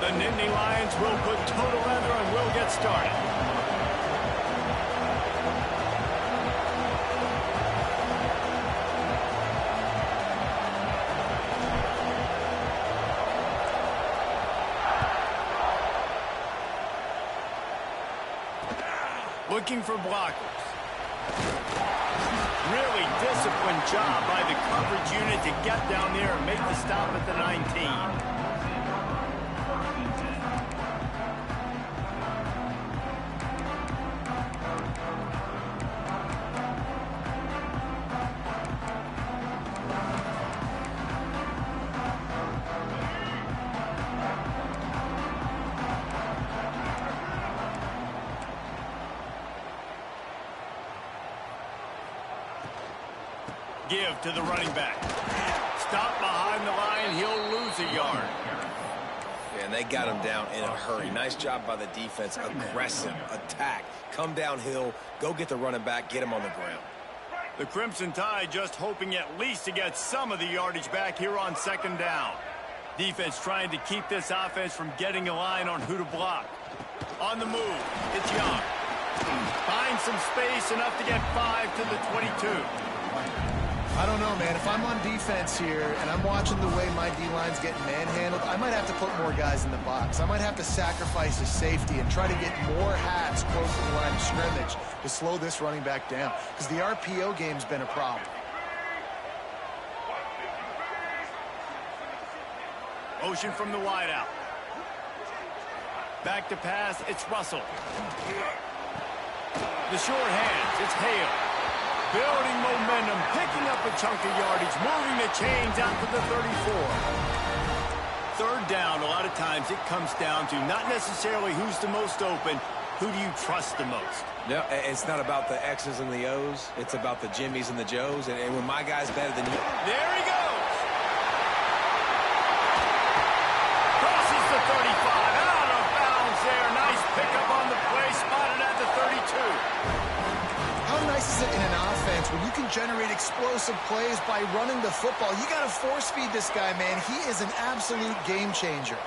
The Nittany Lions will put total leather and will get started. Looking for blockers. Really disciplined job by the coverage unit to get down there and make the stop at the 19. Give to the running back. Stop behind the line. He'll lose a yard. Yeah, and they got him down in a hurry. Nice job by the defense. Aggressive attack. Come downhill. Go get the running back. Get him on the ground. The Crimson Tide just hoping at least to get some of the yardage back here on second down. Defense trying to keep this offense from getting a line on who to block. On the move. It's Young. Finds some space enough to get 5 to the 22. I don't know, man. If I'm on defense here and I'm watching the way my D-line's getting manhandled, I might have to put more guys in the box. I might have to sacrifice his safety and try to get more hats close to the line of scrimmage to slow this running back down, because the RPO game's been a problem. Motion from the wideout. Back to pass, it's Russell. The short hands, it's Hale. Building momentum, picking up a chunk of yardage, moving the chains out to the 34. Third down, a lot of times it comes down to not necessarily who's the most open, who do you trust the most? No, it's not about the X's and the O's. It's about the Jimmys and the Joes. And when my guy's better than you. There he goes. Crosses the 35, out of bounds there. Nice pickup on the play, spotted at the 32. How nice is it in an offense when you can generate explosive plays by running the football? You got to force feed this guy, man. He is an absolute game changer.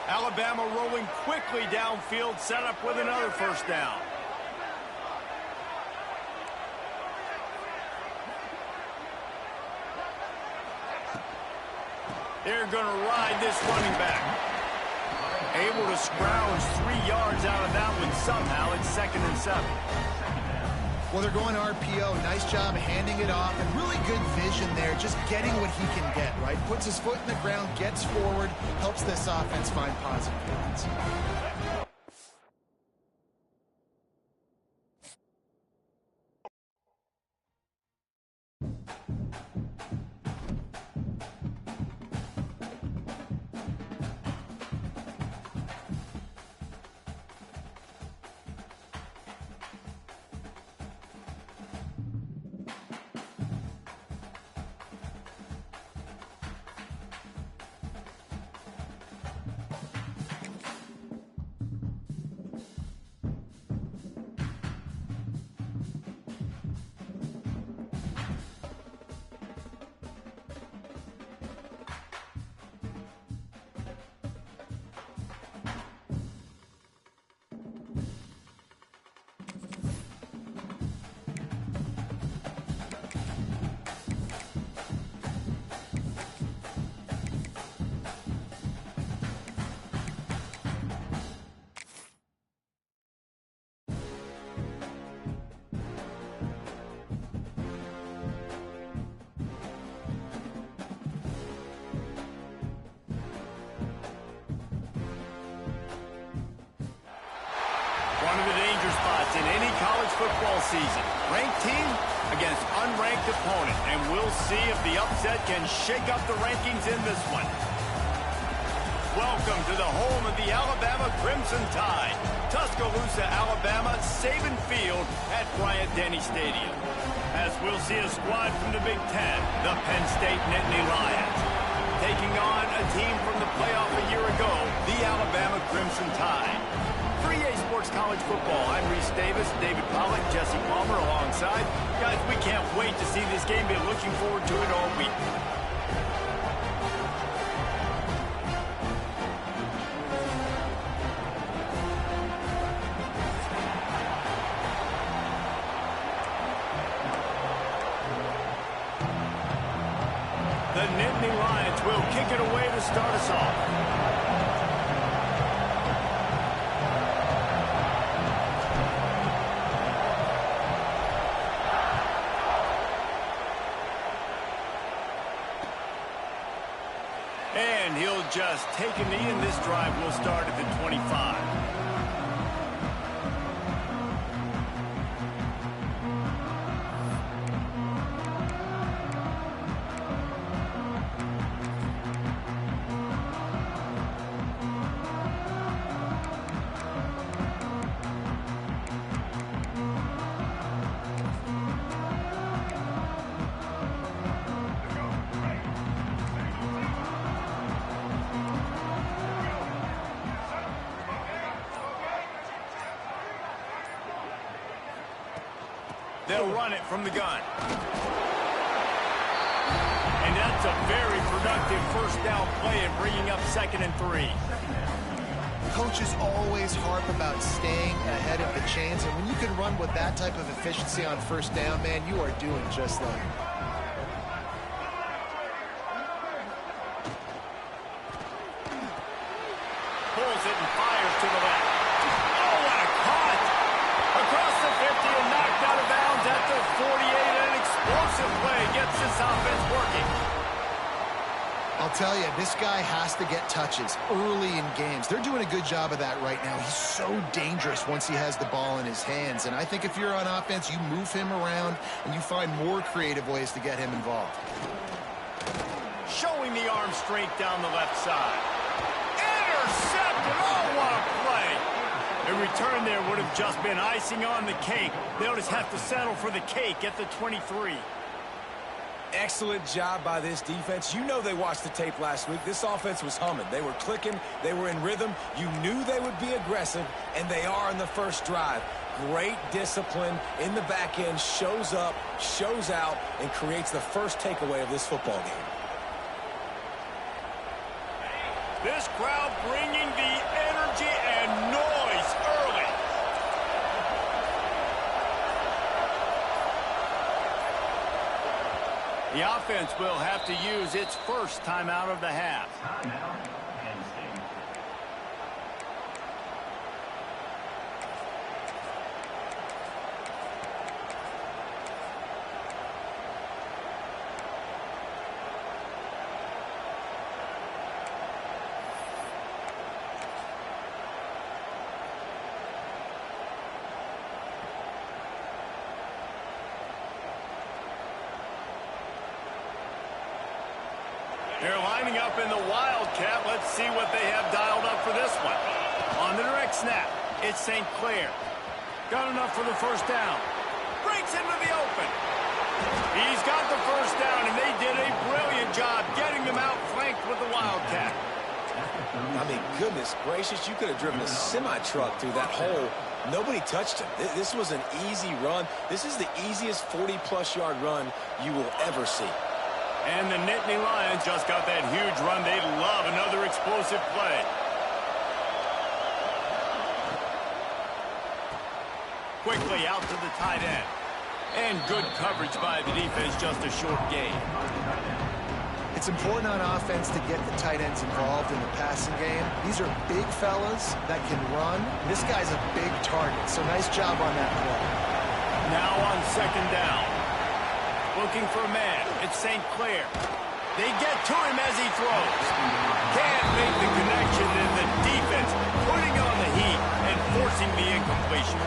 Alabama rolling quickly downfield, set up with another first down. They're going to ride this running back. Able to scrounge 3 yards out of that one somehow. It's 2nd and 7. Well, they're going RPO. Nice job handing it off, and really good vision there, just getting what he can get, right? Puts his foot in the ground, gets forward, helps this offense find positive yards. One of the danger spots in any college football season. Ranked team against unranked opponent. And we'll see if the upset can shake up the rankings in this one. Welcome to the home of the Alabama Crimson Tide. Tuscaloosa, Alabama, Saban Field at Bryant-Denny Stadium. As we'll see a squad from the Big Ten, the Penn State Nittany Lions. Taking on a team from the playoff a year ago, the Alabama Crimson Tide. 3A Sports College Football. I'm Reese Davis, David Pollack, Jesse Palmer alongside. Guys, we can't wait to see this game. Been looking forward to it all week. The Nittany Lions will kick it away to start us off. And he'll just take a knee, and this drive will start at the 25. They'll run it from the gun. And that's a very productive first down play and bringing up 2nd and 3. Coaches always harp about staying ahead of the chains, and when you can run with that type of efficiency on first down, man, you are doing just that. Pulls it and fires to the left. Oh, what a cut! Across the 50 and knocked out of bounds at the 48. An explosive play gets this offense working. I'll tell you, this guy has to get touches early in games. They're doing a good job of that right now. He's so dangerous once he has the ball in his hands. And I think if you're on offense, you move him around and you find more creative ways to get him involved. Showing the arm strength down the left side. Intercepted! Oh, what a play! A return there would have just been icing on the cake. They'll just have to settle for the cake at the 23. Excellent job by this defense. You know they watched the tape last week. This offense was humming. They were clicking. They were in rhythm. You knew they would be aggressive, and they are in the first drive. Great discipline in the back end. Shows up, shows out, and creates the first takeaway of this football game. This crowd bringing the energy and noise early. The offense will have to use its first timeout of the half. They're lining up in the Wildcat. Let's see what they have dialed up for this one. On the direct snap, it's St. Clair. Got enough for the first down. Breaks into the open. He's got the first down, and they did a brilliant job getting them out flanked with the Wildcat. I mean, goodness gracious, you could have driven a semi-truck through that hole. Nobody touched him. This was an easy run. This is the easiest 40-plus yard run you will ever see. And the Nittany Lions just got that huge run. They love another explosive play. Quickly out to the tight end. And good coverage by the defense, just a short gain. It's important on offense to get the tight ends involved in the passing game. These are big fellas that can run. This guy's a big target, so nice job on that play. Now on second down. Looking for a man. It's St. Clair. They get to him as he throws. Can't make the connection, and the defense putting on the heat and forcing the incompletion.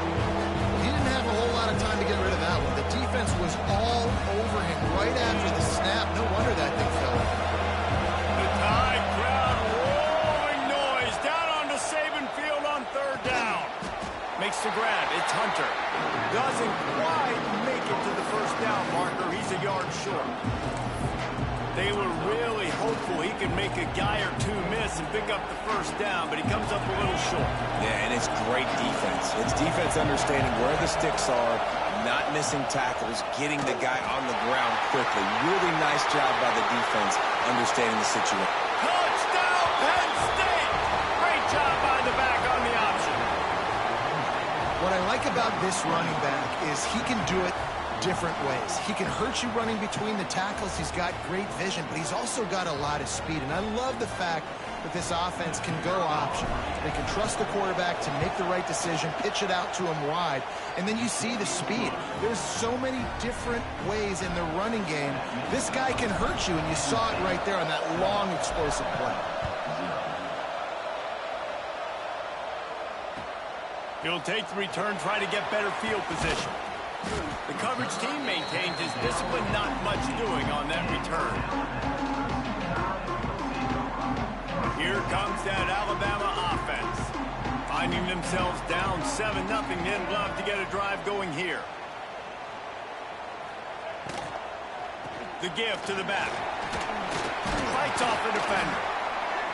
He didn't have a whole lot of time to get rid of that one. The defense was all over him right after the snap. No wonder that thing fell. The Tide crowd rolling noise down onto Saban Field on third down. Makes the grab. It's Hunter. Doesn't quite make it to the first down marker. He's a yard short. They were really hopeful he could make a guy or two miss and pick up the first down, but he comes up a little short. Yeah, and it's great defense. It's defense understanding where the sticks are, not missing tackles, getting the guy on the ground quickly. Really nice job by the defense understanding the situation. Touchdown, Penn State! Great job by the back on the option. What I like about this running back is he can do it different ways. He can hurt you running between the tackles. He's got great vision, but he's also got a lot of speed. And I love the fact that this offense can go option. They can trust the quarterback to make the right decision, pitch it out to him wide, and then you see the speed. There's so many different ways in the running game. This guy can hurt you, and you saw it right there on that long, explosive play. He'll take the return, try to get better field position. The coverage team maintains his discipline, not much doing on that return. Here comes that Alabama offense. Finding themselves down 7-0, they'd love to get a drive going here. The give to the back. Fights off the defender.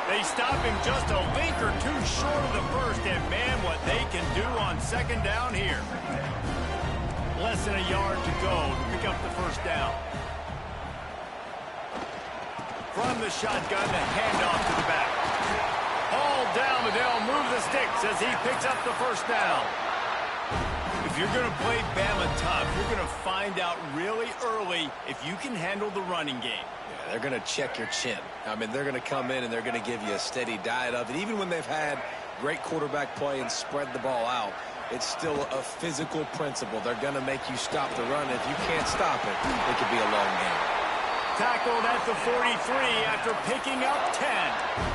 They stop him just a link or two short of the first, and man, what they can do on second down here. Less than a yard to go to pick up the first down. From the shotgun, the handoff to the back. All down, but they'll move the sticks as he picks up the first down. If you're going to play Bama tough, you're going to find out really early if you can handle the running game. Yeah, they're going to check your chin. I mean, they're going to come in and they're going to give you a steady diet of it. Even when they've had great quarterback play and spread the ball out, it's still a physical principle. They're going to make you stop the run. If you can't stop it, it could be a long game. Tackled at the 43 after picking up 10.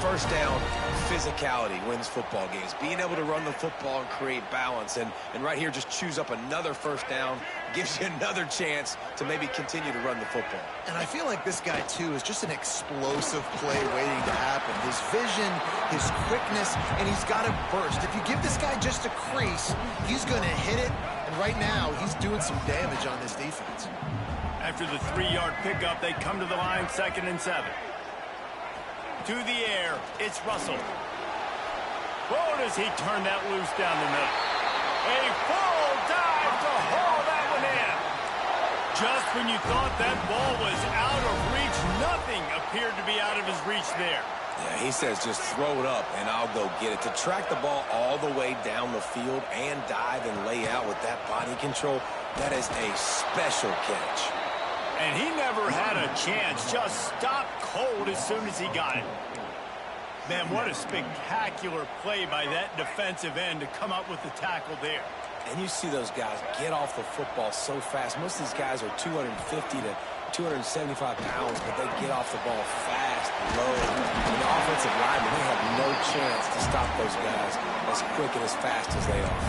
First down, physicality wins football games. Being able to run the football and create balance. And right here, just choose up another first down. Gives you another chance to maybe continue to run the football. And I feel like this guy, too, is just an explosive play waiting to happen. His vision, his quickness, and he's got a burst. If you give this guy just a crease, he's going to hit it. And right now, he's doing some damage on this defense. After the 3-yard pickup, they come to the line, 2nd and 7. To the air, it's Russell. Oh, does he turn that loose down the middle. A full dive to haul that one in. Just when you thought that ball was out of reach, nothing appeared to be out of his reach there. Yeah, he says just throw it up and I'll go get it. To track the ball all the way down the field and dive and lay out with that body control, that is a special catch. And he never had a chance, just stopped cold as soon as he got it. Man, what a spectacular play by that defensive end to come up with the tackle there. And you see those guys get off the football so fast. Most of these guys are 250 to 275 pounds, but they get off the ball fast, low. And the offensive linemen, they have no chance to stop those guys as quick and as fast as they are.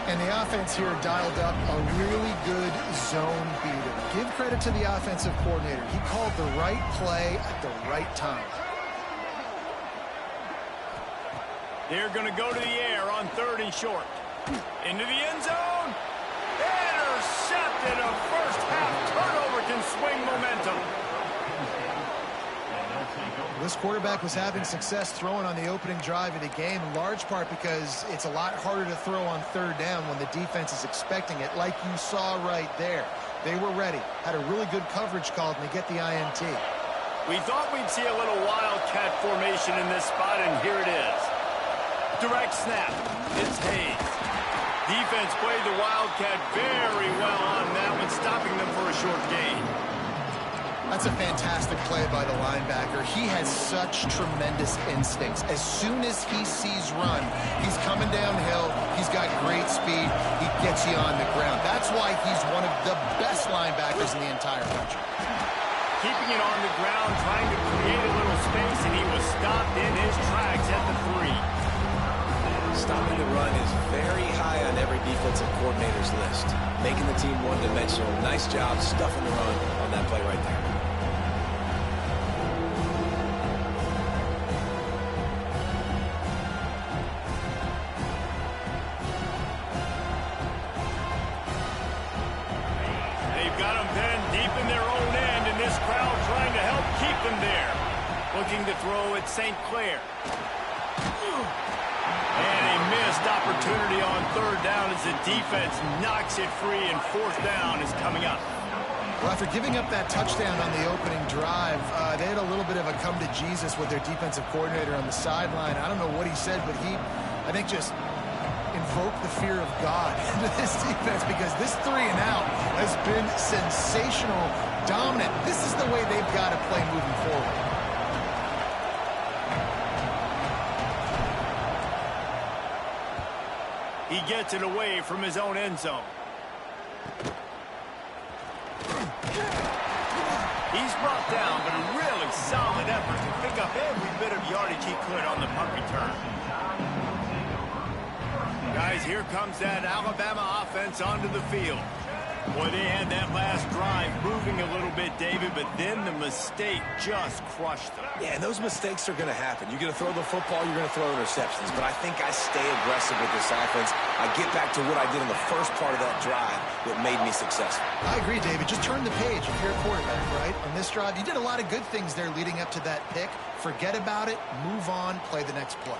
And the offense here dialed up a really good zone beater. Give credit to the offensive coordinator. He called the right play at the right time. They're going to go to the air on 3rd and short. Into the end zone. Intercepted. A first-half turnover can swing momentum. This quarterback was having success throwing on the opening drive of the game, in large part because it's a lot harder to throw on 3rd down when the defense is expecting it, like you saw right there. They were ready, had a really good coverage called, and they get the INT. We thought we'd see a little wildcat formation in this spot, and here it is. Direct snap. It's Hayes. Defense played the wildcat very well on that one, stopping them for a short gain. That's a fantastic play by the linebacker. He has such tremendous instincts. As soon as he sees run, he's coming downhill. He's got great speed. He gets you on the ground. That's why he's one of the best linebackers in the entire country. Keeping it on the ground, trying to create a little space, and he was stopped in his tracks at the 3. Stopping the run is very high on every defensive coordinator's list. Making the team one-dimensional. Nice job stuffing the run on that play right there. They've got them then deep in their own end, and this crowd trying to help keep them there. Looking to throw at St. Clair. And a missed opportunity on 3rd down as the defense knocks it free, and 4th down is coming up. Well, after giving up that touchdown on the opening drive, they had a little bit of a come to Jesus with their defensive coordinator on the sideline. I don't know what he said, but he, I think, just invoke the fear of God into this defense because this 3 and out has been sensational, dominant. This is the way they've got to play moving forward. He gets it away from his own end zone. He's brought down, but a really solid effort to pick up every bit of yardage he could on the punt return. Guys, here comes that Alabama offense onto the field. Boy, they had that last drive moving a little bit, David, but then the mistake just crushed them. Yeah, and those mistakes are going to happen. You're going to throw the football, you're going to throw interceptions. But I think I stay aggressive with this offense. I get back to what I did in the first part of that drive that made me successful. I agree, David. Just turn the page if you're a quarterback, right? On this drive, you did a lot of good things there leading up to that pick. Forget about it, move on, play the next play.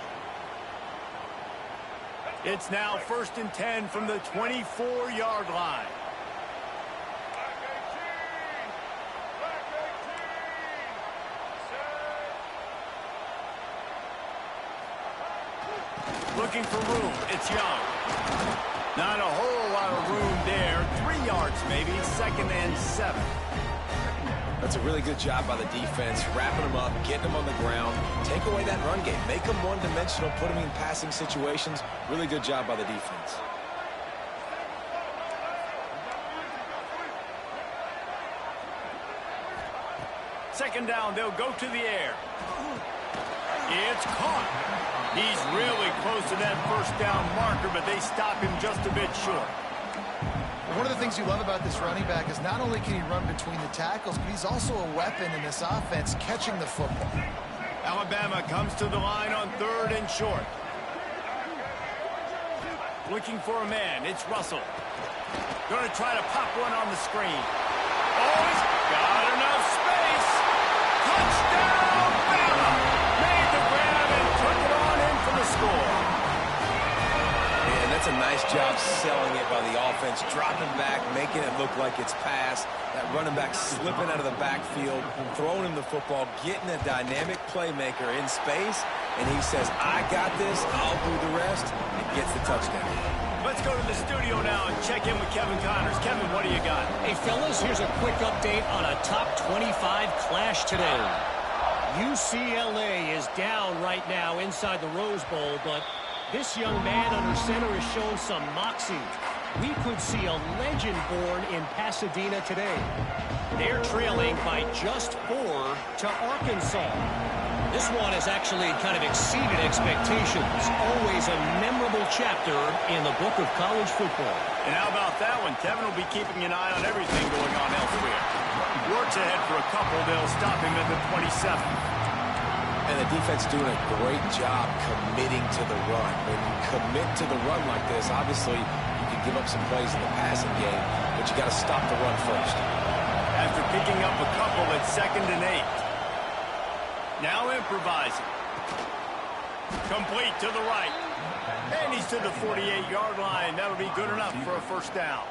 It's now 1st and 10 from the 24-yard line. Looking for room. It's Young. Not a whole lot of room there. 3 yards maybe. 2nd and 7. That's a really good job by the defense, wrapping them up, getting them on the ground. Take away that run game. Make them one-dimensional, put them in passing situations. Really good job by the defense. Second down, they'll go to the air. It's caught. He's really close to that first down marker, but they stop him just a bit short. One of the things you love about this running back is not only can he run between the tackles, but he's also a weapon in this offense catching the football. Alabama comes to the line on 3rd and short. Looking for a man. It's Russell. Going to try to pop one on the screen. Oh, he's got enough space. Touchdown, Bama! Made the grab and took it on in for the score. And that's a nice job selling it by the offense, dropping back, making it look like it's pass. That running back slipping out of the backfield, throwing him the football, getting a dynamic playmaker in space, and he says, I got this, I'll do the rest, and gets the touchdown. Let's go to the studio now and check in with Kevin Connors. Kevin, what do you got? Hey, fellas, here's a quick update on a top 25 clash today. UCLA is down right now inside the Rose Bowl, but this young man under center has shown some moxie. We could see a legend born in Pasadena today. They're trailing by just 4 to Arkansas. This one has actually kind of exceeded expectations. Always a memorable chapter in the book of college football. And how about that one? Kevin will be keeping an eye on everything going on elsewhere. Works ahead for a couple. They'll stop him at the 27. And the defense doing a great job committing to the run. When you commit to the run like this, obviously you can give up some plays in the passing game, but you got to stop the run first. After picking up a couple at 2nd and 8. Now improvising. Complete to the right. And he's to the 48-yard line. That'll be good enough for a first down.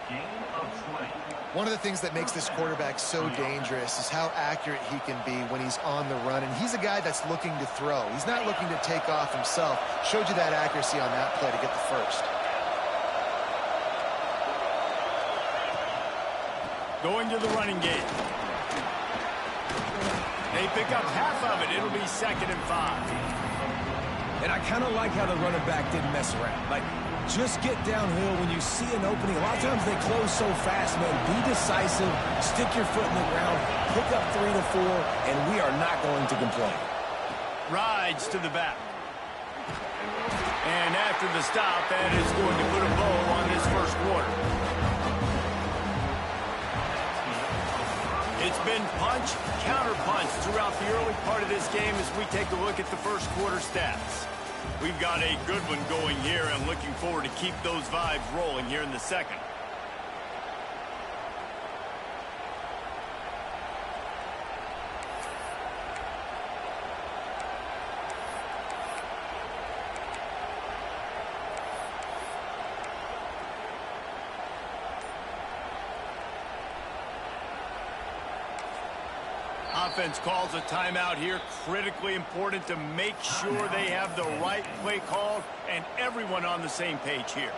One of the things that makes this quarterback so dangerous is how accurate he can be when he's on the run. And he's a guy that's looking to throw. He's not looking to take off himself. Showed you that accuracy on that play to get the first. Going to the running game. They pick up half of it. It'll be 2nd and 5. And I kind of like how the running back didn't mess around. Like, just get downhill when you see an opening. A lot of times they close so fast, man. Be decisive, stick your foot in the ground, pick up 3 to 4, and we are not going to complain. Rides to the back. And after the stop, that is going to put a bow on this first quarter. It's been punch, counter-punch throughout the early part of this game as we take a look at the first quarter stats. We've got a good one going here and looking forward to keep those vibes rolling here in the second. Offense calls a timeout here. Critically important to make sure they have the right play called and everyone on the same page here.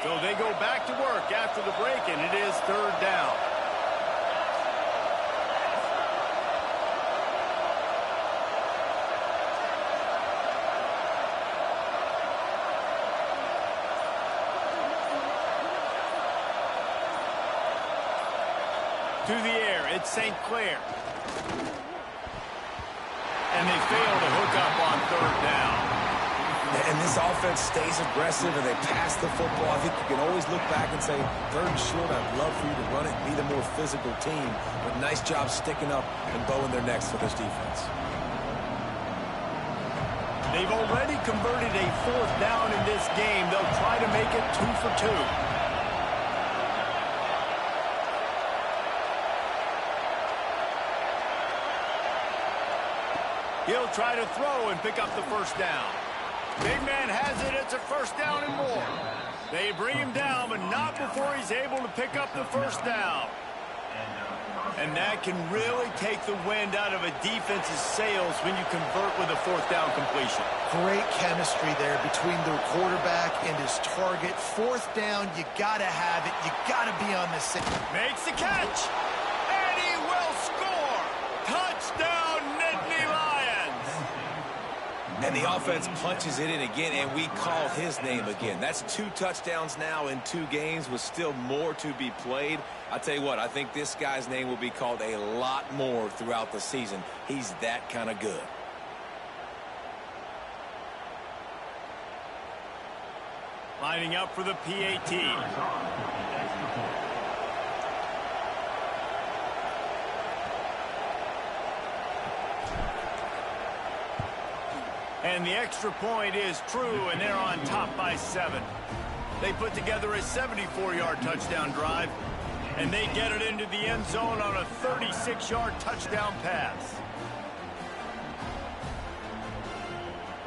So they go back to work after the break, and it is third down. To the air, it's St. Clair. And they fail to hook up on third down. And this offense stays aggressive and they pass the football. I think you can always look back and say, third and short, I'd love for you to run it and be the more physical team. But nice job sticking up and bowing their necks for this defense. They've already converted a fourth down in this game. They'll try to make it 2 for 2. He'll try to throw and pick up the first down. Big man has it. It's a first down and more. They bring him down, but not before he's able to pick up the first down. And that can really take the wind out of a defense's sails when you convert with a fourth down completion. Great chemistry there between the quarterback and his target. Fourth down, you got to have it. You got to be on the same. Makes the catch, and he will score. Touchdown, Nittany Lions. And the offense punches it in again, and we call his name again. That's 2 touchdowns now in 2 games with still more to be played. I tell you what, I think this guy's name will be called a lot more throughout the season. He's that kind of good. Lining up for the PAT. And the extra point is true, and they're on top by 7. They put together a 74-yard touchdown drive, and they get it into the end zone on a 36-yard touchdown pass.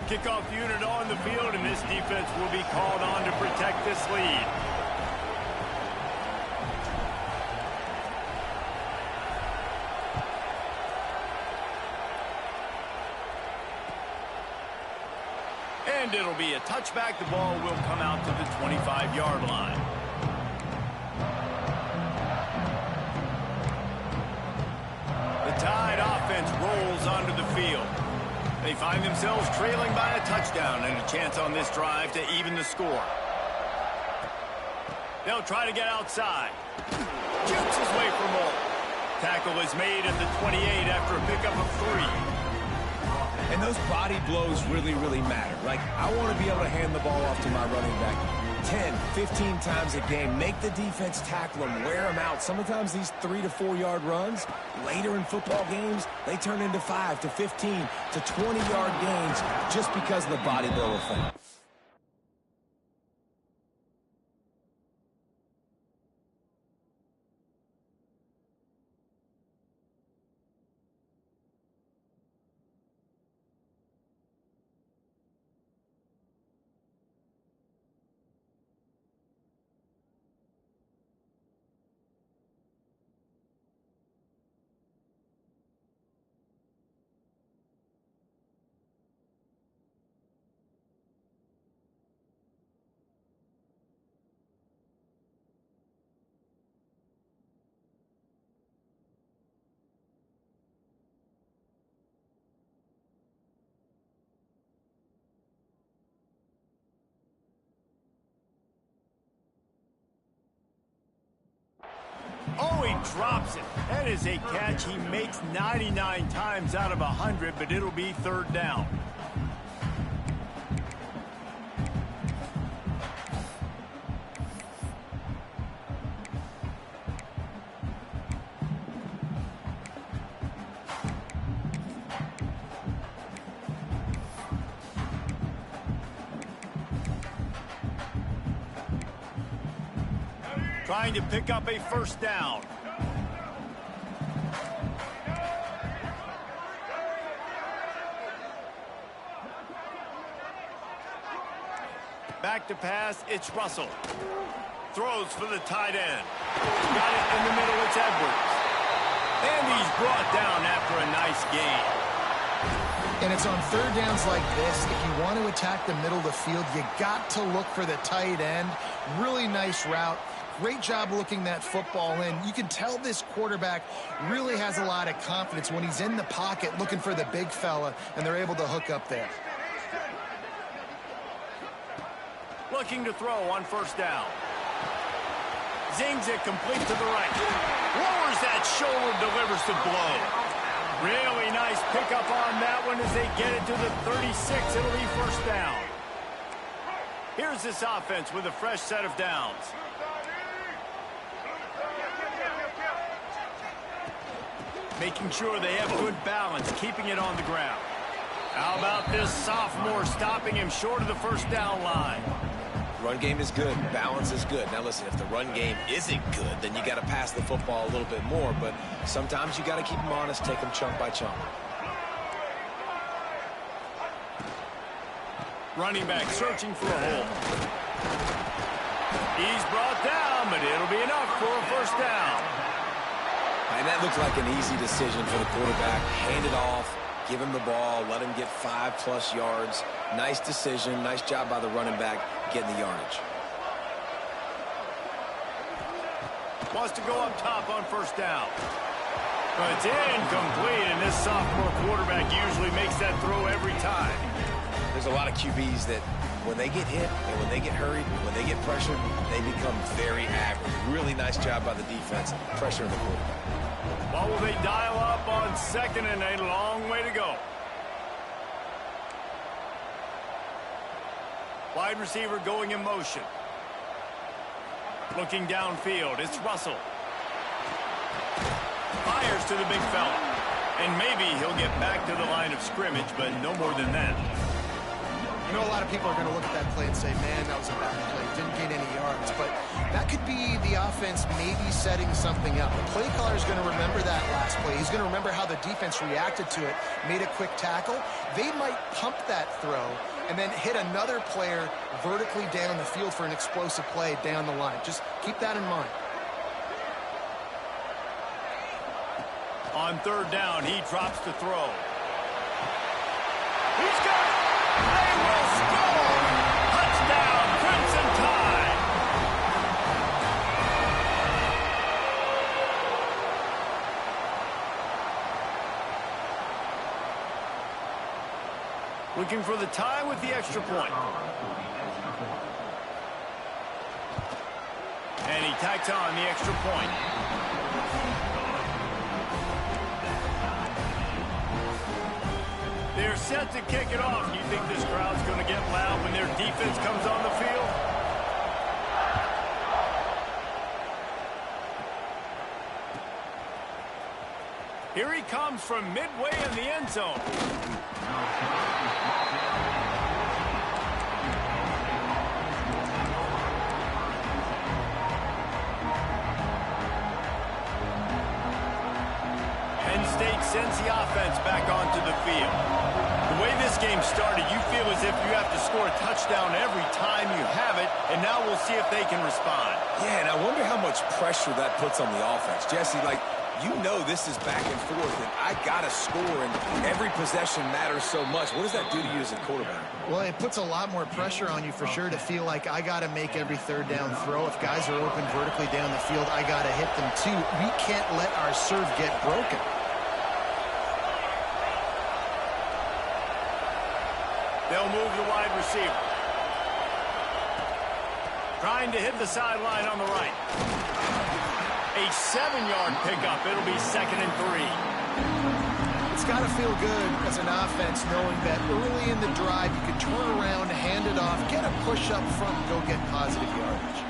Kickoff unit on the field, and this defense will be called on to protect this lead. And it'll be a touchback. The ball will come out to the 25-yard line. The Tide offense rolls onto the field. They find themselves trailing by a touchdown and a chance on this drive to even the score. They'll try to get outside. Jukes his way for more. Tackle is made at the 28 after a pickup of 3. And those body blows really, really matter. Like, I want to be able to hand the ball off to my running back 10, 15 times a game. Make the defense tackle them, wear them out. Sometimes these 3 to 4 yard runs, later in football games, they turn into 5 to 15 to 20-yard gains just because of the body blow effect. Oh, he drops it. That is a catch he makes 99 times out of 100, but it'll be third down. Trying to pick up a first down. Back to pass, it's Russell. Throws for the tight end. Got it in the middle, it's Edwards. And he's brought down after a nice gain. And it's on third downs like this. If you want to attack the middle of the field, you got to look for the tight end. Really nice route. Great job looking that football in. You can tell this quarterback really has a lot of confidence when he's in the pocket looking for the big fella, and they're able to hook up there. Looking to throw on first down. Zings it complete to the right. Lowers that shoulder, delivers the blow. Really nice pickup on that one as they get it to the 36. It'll be first down. Here's this offense with a fresh set of downs. Making sure they have good balance, keeping it on the ground. How about this sophomore stopping him short of the first down line? Run game is good. Balance is good. Now, listen, if the run game isn't good, then you got to pass the football a little bit more. But sometimes you got to keep them honest, take them chunk by chunk. Running back searching for a hole. He's brought down, but it'll be enough for a first down. And that looked like an easy decision for the quarterback. Hand it off, give him the ball, let him get 5+ yards. Nice decision. Nice job by the running back getting the yardage. Wants to go up top on first down. But it's incomplete, and this sophomore quarterback usually makes that throw every time. There's a lot of QBs that when they get hit and when they get hurried, when they get pressured, they become very average. Really nice job by the defense, pressuring the quarterback. What will they dial up on second and a long way to go? Wide receiver going in motion. Looking downfield, it's Russell. Fires to the big fella. And maybe he'll get back to the line of scrimmage, but no more than that. I know a lot of people are going to look at that play and say, man, that was a bad play. Didn't gain any yards. But that could be the offense maybe setting something up. The play caller is going to remember that last play. He's going to remember how the defense reacted to it, made a quick tackle. They might pump that throw and then hit another player vertically down the field for an explosive play down the line. Just keep that in mind. On third down, he drops to throw. He's got it! They will score! Touchdown, Crimson Tide! Looking for the tie with the extra point. And he tacks on the extra point. They're set to kick it off. You think this crowd's going to get loud when their defense comes on the field? Here he comes from midway in the end zone. Penn State sends the offense back onto the field. The way this game started, you feel as if you have to score a touchdown every time you have it, and now we'll see if they can respond. Yeah, and I wonder how much pressure that puts on the offense. Jesse, like, you know this is back and forth, and I got to score, and every possession matters so much. What does that do to you as a quarterback? Well, it puts a lot more pressure on you for sure to feel like I got to make every third down throw. If guys are open vertically down the field, I got to hit them too. We can't let our serve get broken. They'll move the wide receiver. Trying to hit the sideline on the right. A 7-yard pickup. It'll be 2nd and 3. It's got to feel good as an offense knowing that early in the drive you can turn around, hand it off, get a push up front, and go get positive yardage.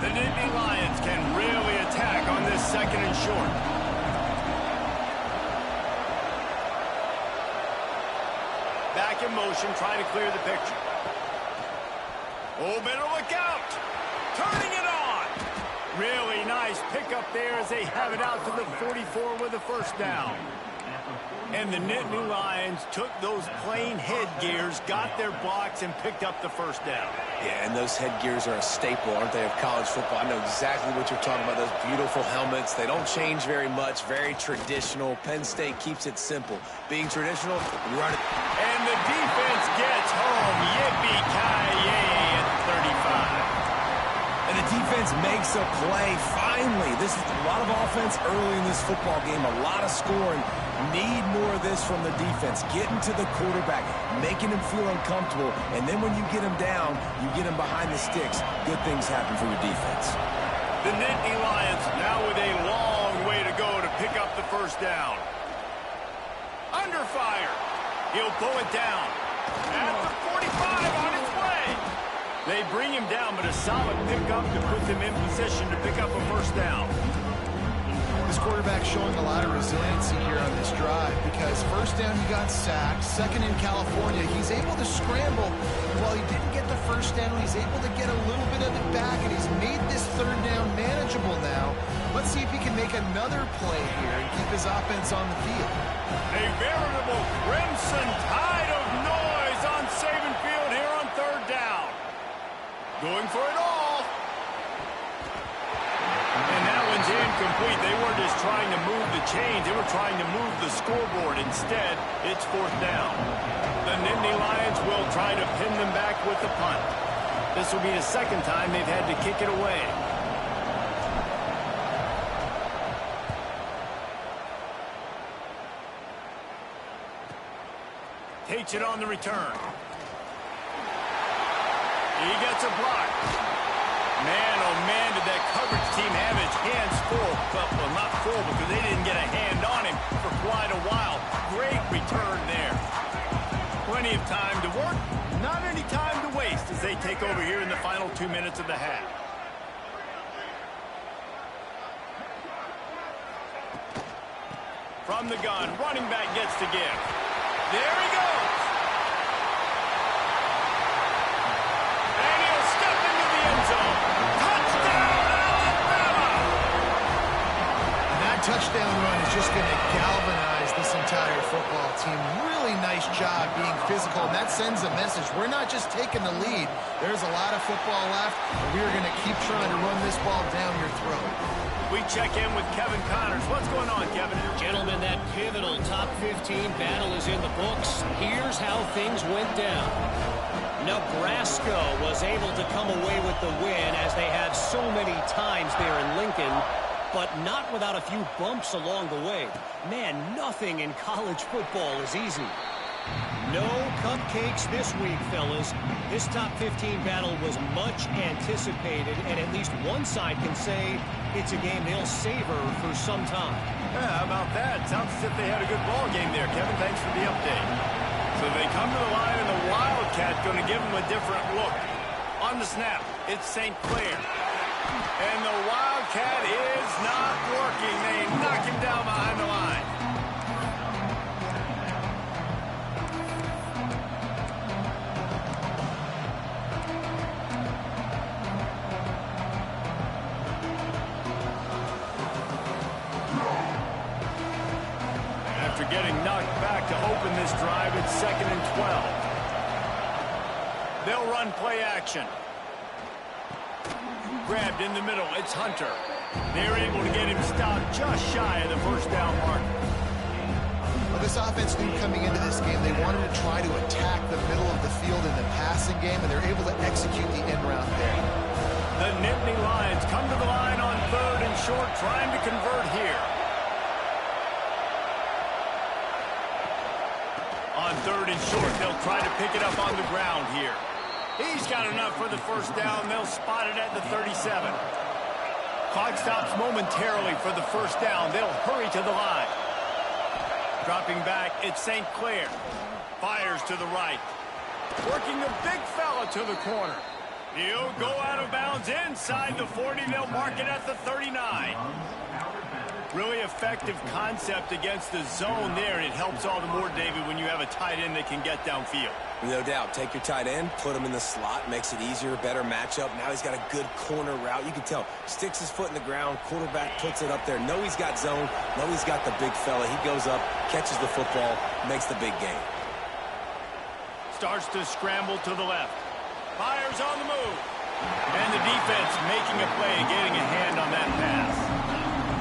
The Nittany Lions can really attack on this 2nd and short. Back in motion, trying to clear the picture. Oh, better look out! Turning it on! Really nice nice pickup there as they have it out to the 44 with a first down. And the Nittany Lions took those plain headgears, got their blocks, and picked up the first down. Yeah, and those headgears are a staple, aren't they, of college football? I know exactly what you're talking about, those beautiful helmets. They don't change very much, very traditional. Penn State keeps it simple. Being traditional, run it. And the defense gets home. Yippee-ki-yay at 35. And the defense makes a play. Finally, this is a lot of offense early in this football game, a lot of scoring. Need more of this from the defense. Getting to the quarterback, making him feel uncomfortable, and then when you get him down, you get him behind the sticks. Good things happen for your defense. The Nittany Lions now with a long way to go to pick up the first down. Under fire. He'll pull it down. At the 45 on its way. They bring him down, but a solid pickup to put them in position to pick up a first down. This quarterback showing a lot of resiliency here on this drive because first down he got sacked, second in California. He's able to scramble. While he didn't get the first down, he's able to get a little bit of it back, and he's made this third down manageable now. Let's see if he can make another play here and keep his offense on the field. A veritable crimson tide of noise on Saban Field here on third down. Going for it all. And that one's incomplete. They weren't just trying to move the chains. They were trying to move the scoreboard. Instead, it's fourth down. The Nittany Lions will try to pin them back with the punt. This will be the second time they've had to kick it away. Takes it on the return. He gets a block. Man, oh man, did that coverage team have its hands full. Well, not full because they didn't get a hand on him for quite a while. Great return there. Plenty of time to work, not any time to waste as they take over here in the final 2 minutes of the half. From the gun, running back gets to give. There he goes. And he'll step into the end zone. Touchdown, Alabama! And that touchdown run is just going to galvanize this entire football team. Really nice job being physical, and that sends a message. We're not just taking the lead. There's a lot of football left, and we are going to keep trying to run this ball down your throat. We check in with Kevin Connors. What's going on, Kevin? Gentlemen, that pivotal top 15 battle is in the books. Here's how things went down. Nebraska was able to come away with the win as they have so many times there in Lincoln, but not without a few bumps along the way. Man, nothing in college football is easy. No cupcakes this week, fellas. This top 15 battle was much anticipated, and at least one side can say it's a game they'll savor for some time. Yeah, how about that? Sounds as if they had a good ball game there, Kevin. Thanks for the update. So they come to the line, and the Wildcat going to give them a different look. On the snap, it's St. Clair. And the Wildcat is not working. They knock him down behind the line. After getting knocked back to open this drive, it's 2nd and 12. They'll run play action. Grabbed in the middle, it's Hunter. They're able to get him stopped just shy of the first down mark. Well, this offense knew coming into this game they wanted to try to attack the middle of the field in the passing game, and they're able to execute the end route there. The Nittany Lions come to the line on 3rd and short, trying to convert here. On 3rd and short, they'll try to pick it up on the ground here. He's got enough for the first down. They'll spot it at the 37. Clock stops momentarily for the first down. They'll hurry to the line. Dropping back, it's St. Clair. Fires to the right. Working the big fella to the corner. He'll go out of bounds inside the 40. They'll mark it at the 39. Really effective concept against the zone there, and it helps all the more, David, when you have a tight end that can get downfield. No doubt. Take your tight end, put him in the slot, makes it easier, better matchup. Now he's got a good corner route. You can tell. Sticks his foot in the ground, quarterback puts it up there. Know he's got zone, know he's got the big fella. He goes up, catches the football, makes the big game. Starts to scramble to the left. Fires on the move. And the defense making a play, getting a hand on that pass.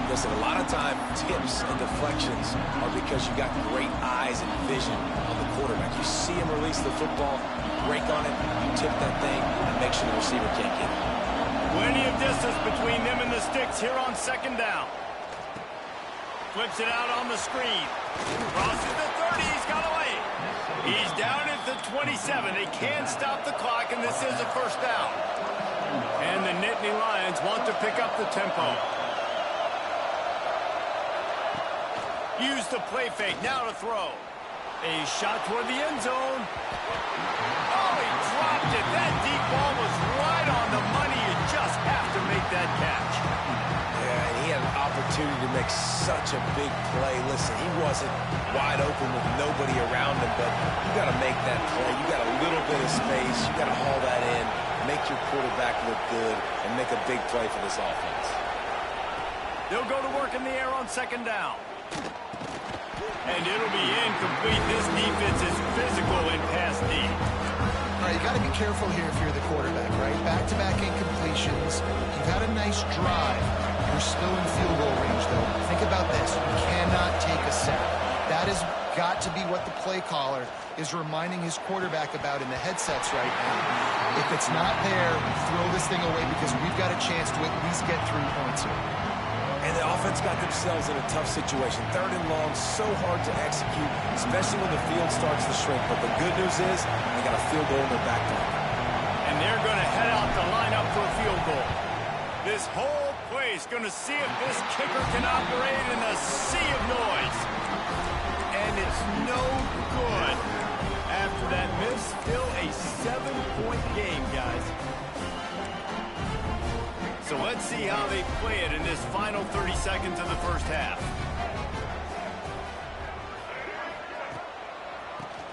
Listen, a lot of time, tips and deflections are because you got great eyes and vision on the quarterback. You see him release the football, you break on it, you tip that thing, and make sure the receiver can't get it. Plenty of distance between them and the sticks here on second down. Flips it out on the screen. Crosses the 30, he's got away. He's down at the 27. They can stop the clock, and this is a first down. And the Nittany Lions want to pick up the tempo. Use the play fake, now to throw. A shot toward the end zone. Oh, he dropped it. That deep ball was right on the money. You just have to make that catch. Yeah, and he had an opportunity to make such a big play. Listen, he wasn't wide open with nobody around him, but you got to make that play. You got a little bit of space. You got to haul that in, make your quarterback look good, and make a big play for this offense. They'll go to work in the air on second down. And it'll be incomplete. This defense is physical and pass deep. All right, you got to be careful here if you're the quarterback, right? Back-to-back incompletions. You've had a nice drive. You're still in field goal range, though. Think about this. You cannot take a sack. That has got to be what the play caller is reminding his quarterback about in the headsets right now. If it's not there, throw this thing away because we've got a chance to at least get 3 points here. And the offense got themselves in a tough situation. Third and long, so hard to execute, especially when the field starts to shrink. But the good news is they got a field goal in their back pocket. And they're going to head out to line up for a field goal. This whole place going to see if this kicker can operate in a sea of noise. And it's no good. After that miss, still a 7-point game, guys. So let's see how they play it in this final 30 seconds of the first half.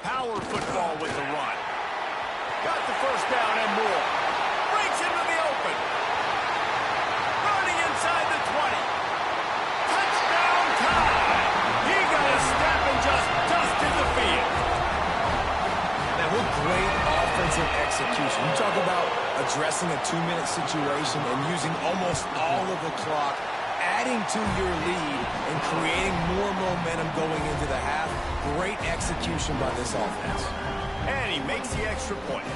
Power football with the run. Got the first down and more. Breaks into the open. Running inside the 20. Touchdown time. He got a step and just dusted the field. Now, what great offensive execution. You talk about addressing a 2-minute situation and using almost all of the clock, adding to your lead and creating more momentum going into the half. Great execution by this offense. And he makes the extra point.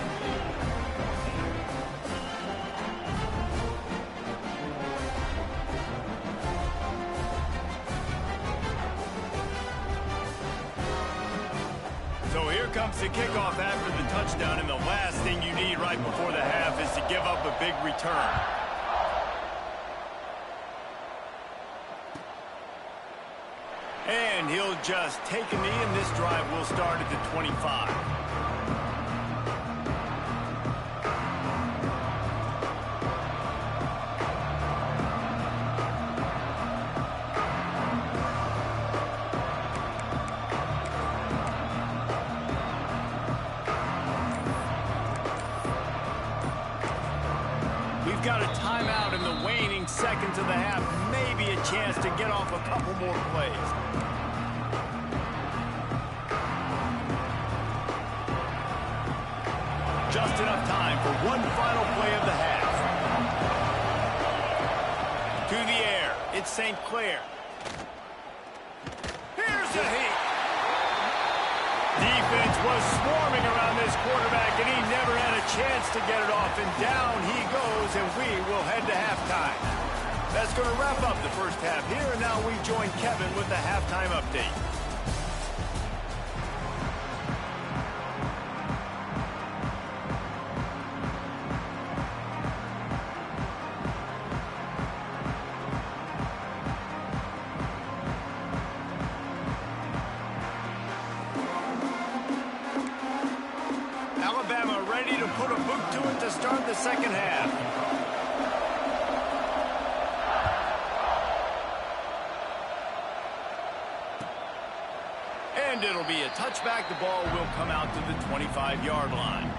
So here comes the kickoff after the touchdown, and the last thing you need right before the half is to give up a big return. And he'll just take a knee, and this drive will start at the 25. We've got a timeout in the waning seconds of the half. Maybe a chance to get off a couple more plays. Just enough time for one final play of the half. To the air. It's St. Clair. Here's the heat. Defense was swarming around this quarterback, and he never had a chance to get it off. And down he goes, and we will head to halftime. That's going to wrap up the first half here, and now we join Kevin with the halftime update. Alabama ready to put a boot to it to start the second half. And it'll be a touchback. The ball will come out to the 25-yard line.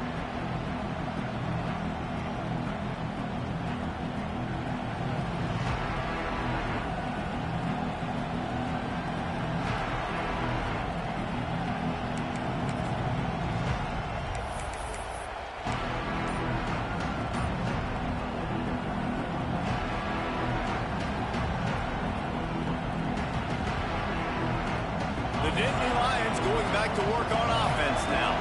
To work on offense now.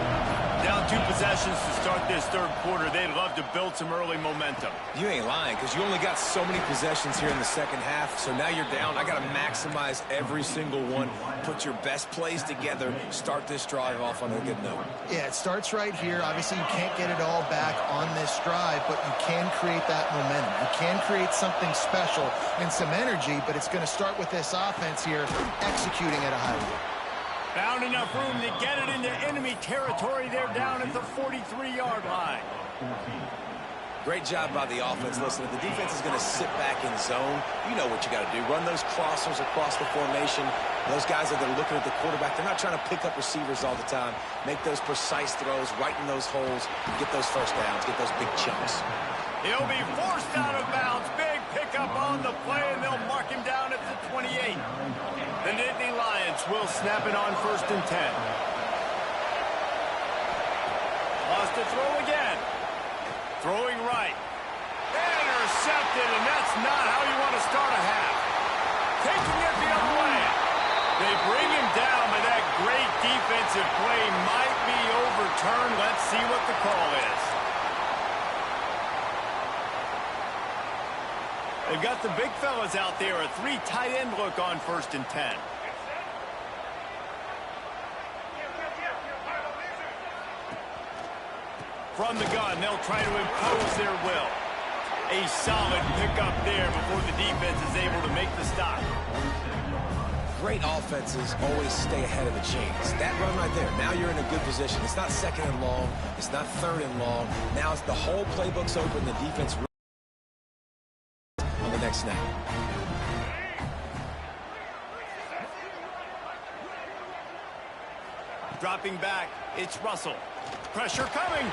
Down 2 possessions to start this third quarter. They'd love to build some early momentum. You ain't lying, because you only got so many possessions here in the second half, so now you're down. I got to maximize every single one. Put your best plays together. Start this drive off on a good note. Yeah, it starts right here. Obviously, you can't get it all back on this drive, but you can create that momentum. You can create something special and some energy, but it's going to start with this offense here executing at a high level. Found enough room to get it into enemy territory. They're down at the 43-yard line. Great job by the offense. Listen, if the defense is going to sit back in zone, you know what you got to do. Run those crossers across the formation. Those guys that are looking at the quarterback, they're not trying to pick up receivers all the time. Make those precise throws, right in those holes, get those first downs, get those big chunks. He'll be forced out of bounds. Big pickup on the play, and they'll mark him down at the 28. The Nittany Lions will snap it on 1st and 10. Lost to throw again. Throwing right. Intercepted, and that's not how you want to start a half. Taking it the other way. They bring him down, but that great defensive play might be overturned. Let's see what the call is. They've got the big fellas out there. A 3 tight end look on 1st and 10. From the gun, they'll try to impose their will. A solid pickup there before the defense is able to make the stop. Great offenses always stay ahead of the chains. That run right there, now you're in a good position. It's not 2nd and long. It's not 3rd and long. Now it's the whole playbook's open. The defense on the next snap. Dropping back, it's Russell. Pressure coming.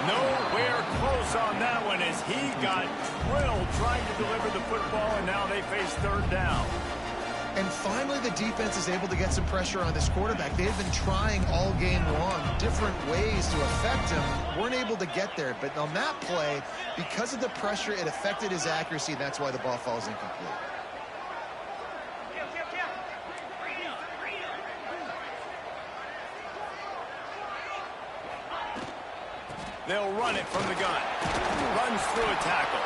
Nowhere close on that one as he got drilled trying to deliver the football, and now they face 3rd down. And finally, the defense is able to get some pressure on this quarterback. They've been trying all game long different ways to affect him. Weren't able to get there. But on that play, because of the pressure, it affected his accuracy. That's why the ball falls incomplete. They'll run it from the gun. Runs through a tackle.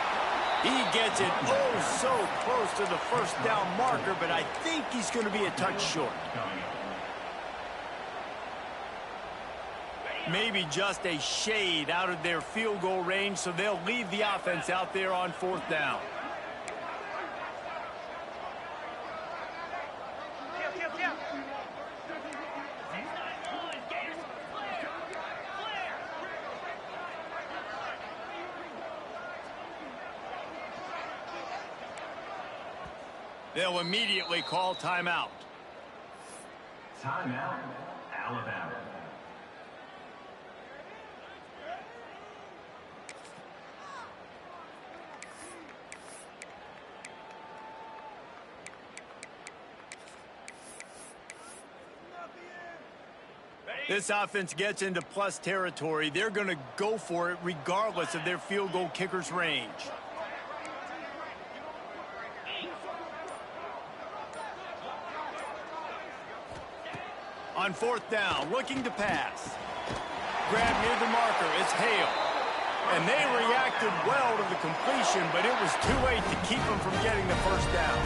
He gets it oh so close to the 1st down marker, but I think he's going to be a touch short. Maybe just a shade out of their field goal range, so they'll leave the offense out there on 4th down. They'll immediately call timeout. Timeout, Alabama. This offense gets into plus territory. They're going to go for it regardless of their field goal kicker's range. On 4th down, looking to pass. Grab near the marker, it's Hale. And they reacted well to the completion, but it was too late to keep them from getting the 1st down.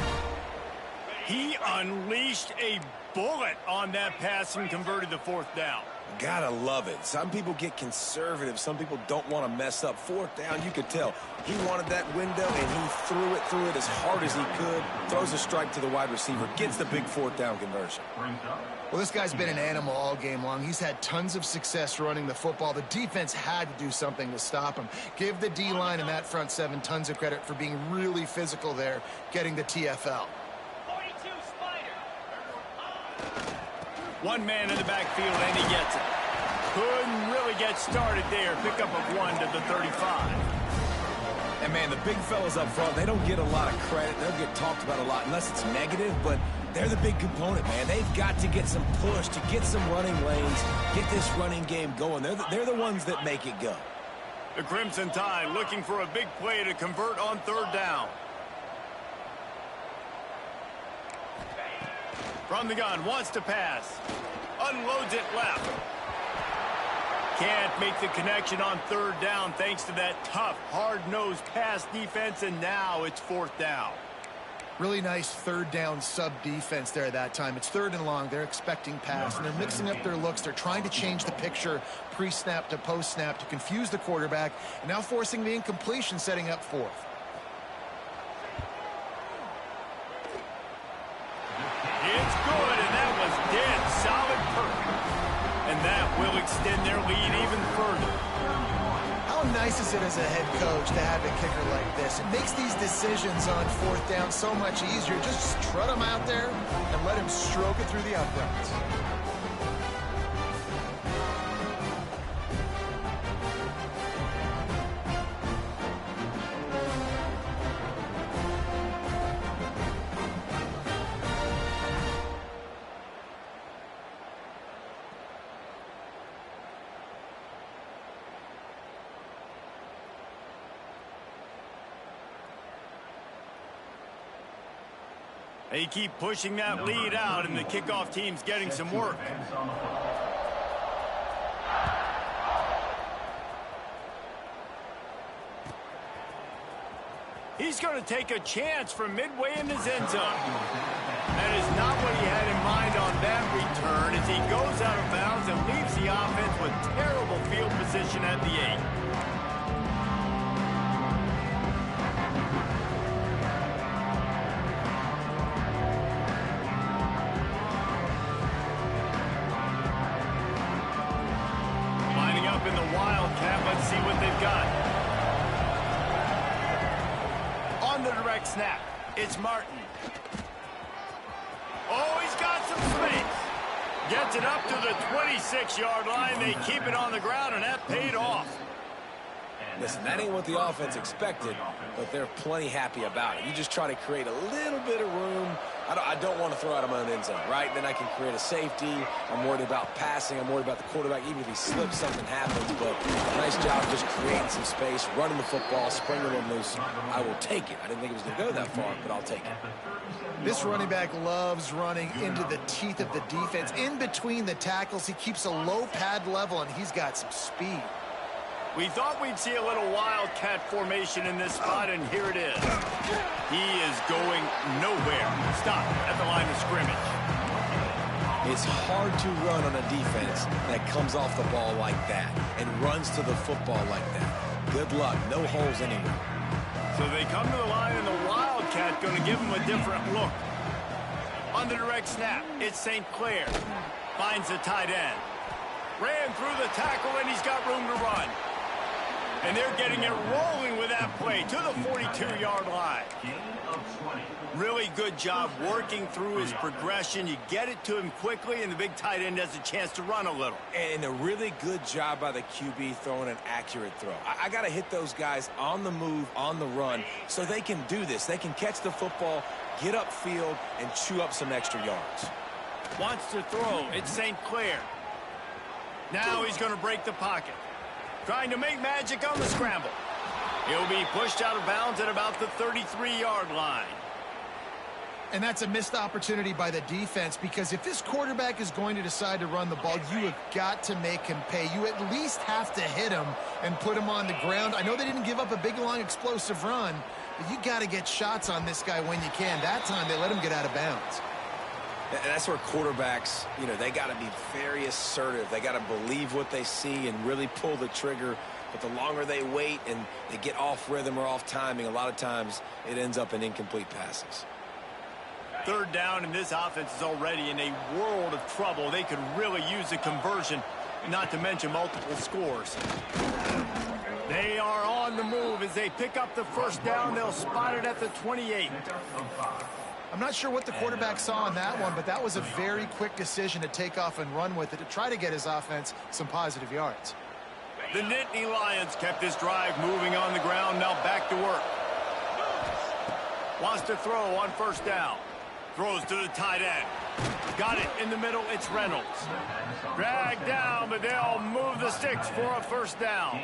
He unleashed a bullet on that pass and converted the 4th down. Gotta love it. Some people get conservative. Some people don't want to mess up. 4th down, you could tell. He wanted that window, and he threw it as hard as he could. Throws a strike to the wide receiver. Gets the big 4th down conversion. Well, this guy's been an animal all game long. He's had tons of success running the football. The defense had to do something to stop him. Give the D-line and that front 7 tons of credit for being really physical there, getting the TFL. One man in the backfield, and he gets it. Couldn't really get started there. Pickup of 1 to the 35. And, man, the big fellas up front, they don't get a lot of credit. They'll get talked about a lot unless it's negative, but they're the big component, man. They've got to get some push, to get some running lanes, get this running game going. They're the ones that make it go. The Crimson Tide looking for a big play to convert on 3rd down. From the gun, wants to pass. Unloads it left. Can't make the connection on 3rd down thanks to that tough, hard-nosed pass defense, and now it's 4th down. Really nice 3rd down sub-defense there that time. It's 3rd and long. They're expecting pass, and they're mixing up their looks. They're trying to change the picture pre-snap to post-snap to confuse the quarterback, and now forcing the incompletion, setting up 4th. It's good, and that was dead solid perfect. And that will extend their lead even further. How nice is it as a head coach to have a kicker like this? It makes these decisions on 4th down so much easier. Just strut him out there and let him stroke it through the uprights. They keep pushing that lead out, and the kickoff team's getting some work. He's going to take a chance from midway in his end zone. That is not what he had in mind on that return as he goes out of bounds and leaves the offense with terrible field position at the 8. In the Wildcat, let's see what they've got. On the direct snap, it's Martin. Oh, he's got some space. Gets it up to the 26-yard line. They keep it on the ground, and that paid off. Listen, that ain't what the offense expected, but they're plenty happy about it. You just try to create a little bit of room. I don't want to throw out of my own end zone, right? Then I can create a safety. I'm worried about passing. I'm worried about the quarterback. Even if he slips, something happens. But nice job just creating some space, running the football, springing them loose. I will take it. I didn't think it was going to go that far, but I'll take it. This running back loves running into the teeth of the defense. In between the tackles, he keeps a low pad level, and he's got some speed. We thought we'd see a little Wildcat formation in this spot, and here it is. He is going nowhere. Stop at the line of scrimmage. It's hard to run on a defense that comes off the ball like that and runs to the football like that. Good luck. No holes anywhere. So they come to the line, and the Wildcat going to give him a different look. On the direct snap, it's St. Clair. Finds the tight end. Ran through the tackle, and he's got room to run. And they're getting it rolling with that play to the 42-yard line. Really good job working through his progression. You get it to him quickly, and the big tight end has a chance to run a little. And a really good job by the QB throwing an accurate throw. I got to hit those guys on the move, on the run, so they can do this. They can catch the football, get upfield, and chew up some extra yards. Wants to throw. It's St. Clair. Now he's going to break the pocket. Trying to make magic on the scramble. He'll be pushed out of bounds at about the 33-yard line. And that's a missed opportunity by the defense, because if this quarterback is going to decide to run the ball, you have got to make him pay. You at least have to hit him and put him on the ground. I know they didn't give up a big, long, explosive run, but you got to get shots on this guy when you can. That time they let him get out of bounds. And that's where quarterbacks, they got to be very assertive. They got to believe what they see and really pull the trigger. But the longer they wait and they get off rhythm or off timing, a lot of times it ends up in incomplete passes. 3rd down, and this offense is already in a world of trouble. They could really use a conversion, not to mention multiple scores. They are on the move as they pick up the 1st down. They'll spot it at the 28. I'm not sure what the quarterback saw on that one, but that was a very quick decision to take off and run with it to try to get his offense some positive yards. The Nittany Lions kept this drive moving on the ground. Now back to work. Wants to throw on first down. Throws to the tight end. Got it in the middle. It's Reynolds. Dragged down, but they'll move the sticks for a first down.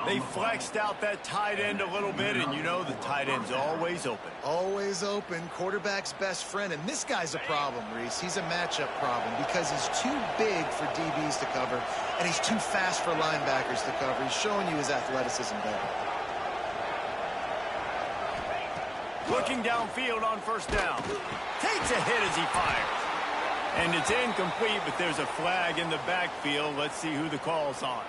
They flexed out that tight end a little bit, and you know the tight end's always open. Always open. Quarterback's best friend. And this guy's a problem, Reese. He's a matchup problem because he's too big for DBs to cover, and he's too fast for linebackers to cover. He's showing you his athleticism there. Looking downfield on first down. Takes a hit as he fires. And it's incomplete, but there's a flag in the backfield. Let's see who the call's on.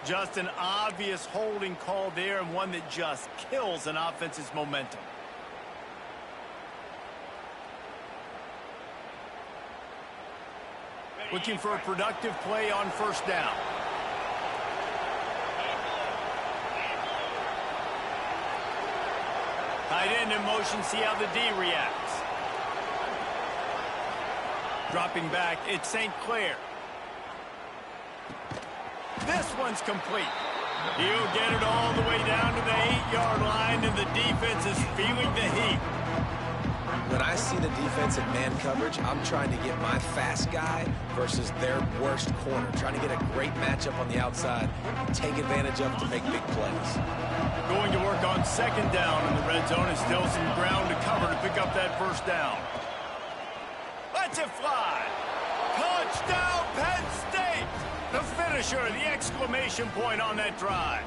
Just an obvious holding call there, and one that just kills an offense's momentum. Looking for a productive play on first down. Tight end in motion, see how the D reacts. Dropping back, it's St. Clair. This one's complete. He'll get it all the way down to the 8-yard line, and the defense is feeling the heat. When I see the defense in man coverage, I'm trying to get my fast guy versus their worst corner. Trying to get a great matchup on the outside, take advantage of it to make big plays. Going to work on second down in the red zone, and still some ground to cover to pick up that first down. Let's it fly. Touchdown, Penn State. The finisher, the exclamation point on that drive.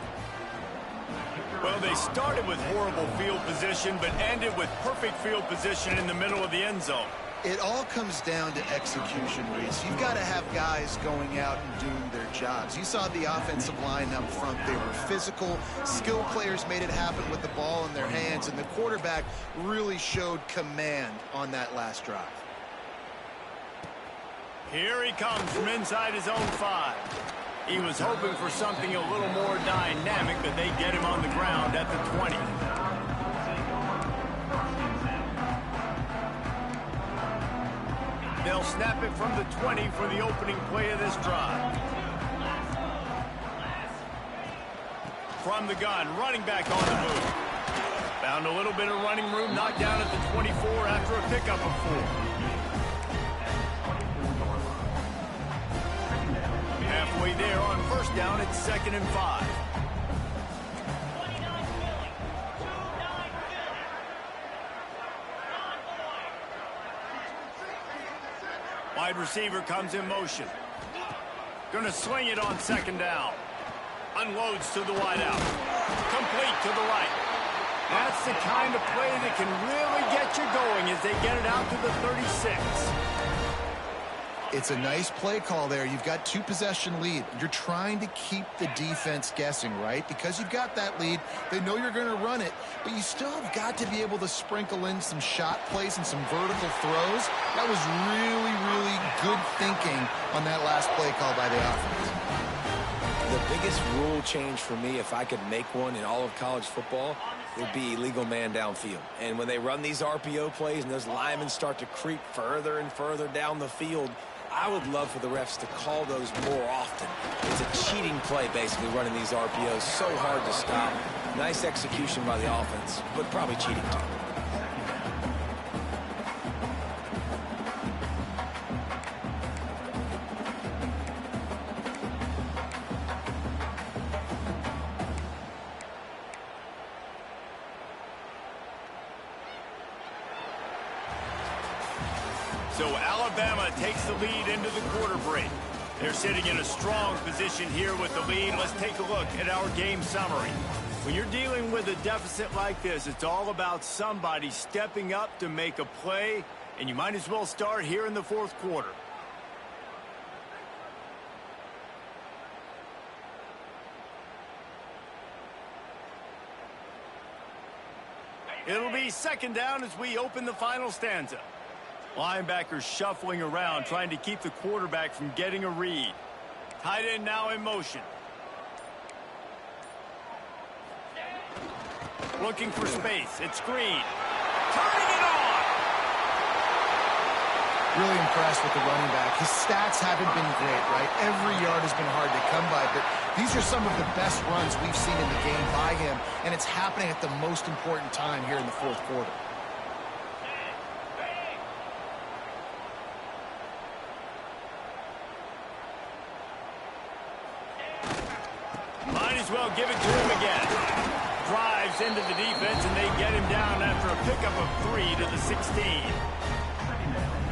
Well, they started with horrible field position, but ended with perfect field position in the middle of the end zone. It all comes down to execution, Reese. You've got to have guys going out and doing their jobs. You saw the offensive line up front. They were physical. Skill players made it happen with the ball in their hands, and the quarterback really showed command on that last drive. Here he comes from inside his own 5. He was hoping for something a little more dynamic, but they get him on the ground at the 20. They'll snap it from the 20 for the opening play of this drive. From the gun, running back on the move. Found a little bit of running room, knocked down at the 24 after a pickup of 4. Halfway there on first down, it's 2nd and 5. Wide receiver comes in motion. Gonna swing it on second down. Unloads to the wideout. Complete to the right. That's the kind of play that can really get you going as they get it out to the 36. It's a nice play call there. You've got 2-possession lead. You're trying to keep the defense guessing, right? Because you've got that lead, they know you're going to run it, but you still have got to be able to sprinkle in some shot plays and some vertical throws. That was really, really good thinking on that last play call by the offense. The biggest rule change for me, if I could make one in all of college football, would be illegal man downfield. And when they run these RPO plays and those linemen start to creep further and further down the field, I would love for the refs to call those more often. It's a cheating play, basically, running these RPOs. So hard to stop. Nice execution by the offense, but probably cheating too. So Alabama takes the lead into the quarter break. They're sitting in a strong position here with the lead. Let's take a look at our game summary. When you're dealing with a deficit like this, it's all about somebody stepping up to make a play, and you might as well start here in the fourth quarter. It'll be second down as we open the final stanza. Linebackers shuffling around, trying to keep the quarterback from getting a read. Tight end now in motion. Looking for space. It's Green. turning it on. Really impressed with the running back. His stats haven't been great, right? Every yard has been hard to come by, but these are some of the best runs we've seen in the game by him, and it's happening at the most important time here in the fourth quarter. Might as well give it to him again. Drives into the defense, and they get him down after a pickup of 3 to the 16.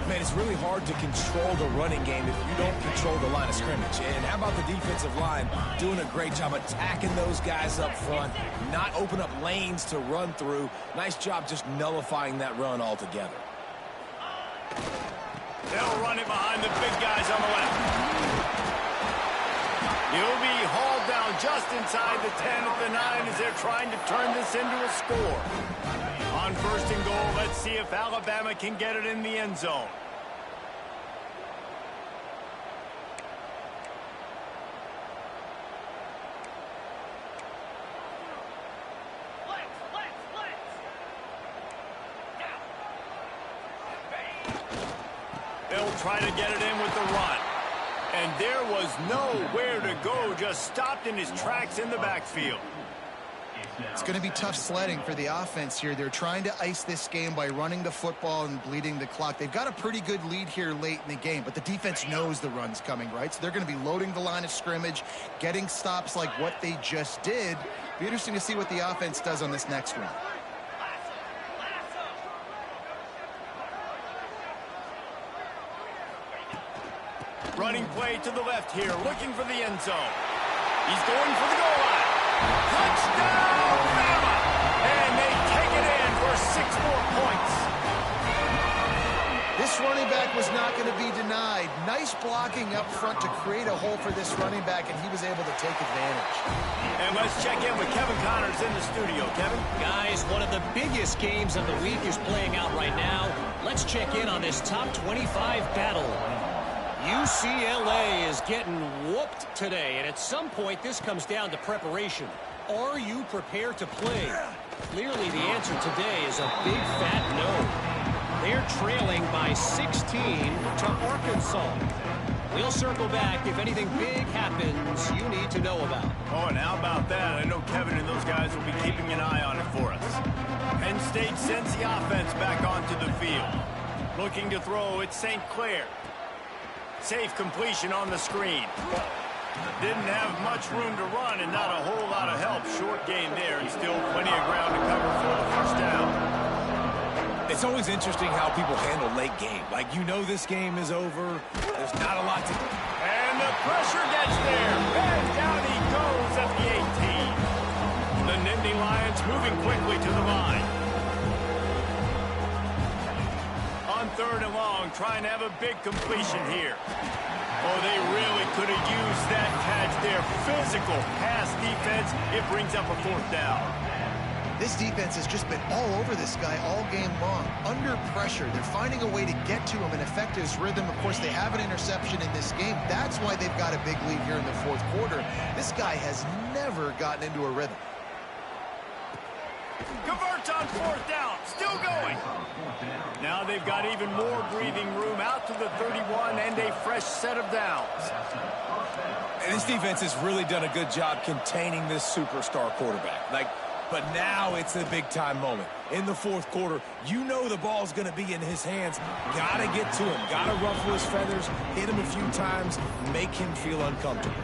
Man, it's really hard to control the running game if you don't control the line of scrimmage. And how about the defensive line doing a great job attacking those guys up front, not open up lanes to run through. Nice job just nullifying that run altogether. They'll run it behind the big guys on the left. He'll be hauled down just inside the 10 at the 9 as they're trying to turn this into a score. On first and goal, let's see if Alabama can get it in the end zone. They'll try to get it in with the run. And there was nowhere to go, just stopped in his tracks in the backfield. It's going to be tough sledding for the offense here. They're trying to ice this game by running the football and bleeding the clock. They've got a pretty good lead here late in the game, but the defense knows the run's coming, right? So they're going to be loading the line of scrimmage, getting stops like what they just did. Be interesting to see what the offense does on this next one. Running play to the left here, looking for the end zone. He's going for the goal line. Touchdown, Bama! And they take it in for 6 more points. This running back was not going to be denied. Nice blocking up front to create a hole for this running back, and he was able to take advantage. And let's check in with Kevin Connors in the studio. Kevin? Guys, one of the biggest games of the week is playing out right now. Let's check in on this top 25 battle. UCLA is getting whooped today, and at some point this comes down to preparation. Are you prepared to play? Clearly the answer today is a big fat no. They're trailing by 16 to Arkansas. We'll circle back if anything big happens you need to know about. Oh, and how about that? I know Kevin and those guys will be keeping an eye on it for us. Penn State sends the offense back onto the field. Looking to throw, it's St. Clair. Safe completion on the screen. Didn't have much room to run and not a whole lot of help. Short gain there and still plenty of ground to cover for the first down. It's always interesting how people handle late game. Like, you know this game is over. There's not a lot to... And the pressure gets there. And down he goes at the 18. The Nittany Lions moving quickly to the line. On 3rd and long, trying to have a big completion here. Oh, they really could have used that catch there. Physical pass defense. It brings up a 4th down. This defense has just been all over this guy all game long. Under pressure, they're finding a way to get to him and affect his rhythm. Of course, they have an interception in this game. That's why they've got a big lead here in the 4th quarter. This guy has never gotten into a rhythm. Converts on 4th down. Still going. Now they've got even more breathing room out to the 31 and a fresh set of downs. And this defense has really done a good job containing this superstar quarterback. But now it's a big-time moment. In the 4th quarter, you know the ball's going to be in his hands. Got to get to him. Got to ruffle his feathers, hit him a few times, make him feel uncomfortable.